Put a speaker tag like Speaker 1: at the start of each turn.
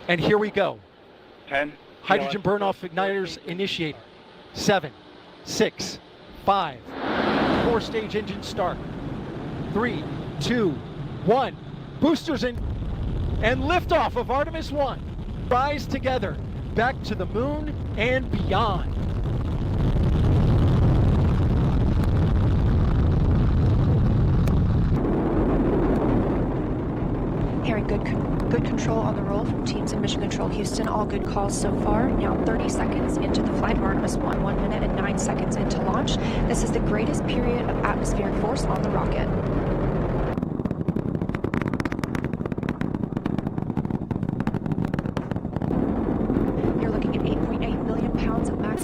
Speaker 1: And here we go.
Speaker 2: 10.
Speaker 1: Hydrogen burn-off igniters initiated. 7, 6, 5. 4-stage engine start. 3, 2, 1. Boosters in. And liftoff of Artemis 1. Rise together, back to the moon and beyond.
Speaker 3: Hearing good control on the roll from teams in Mission Control Houston. All good calls so far. Now 30 seconds into the flight of Artemis 1, 1 minute and 9 seconds into launch. This is the greatest period of atmospheric force on the rocket.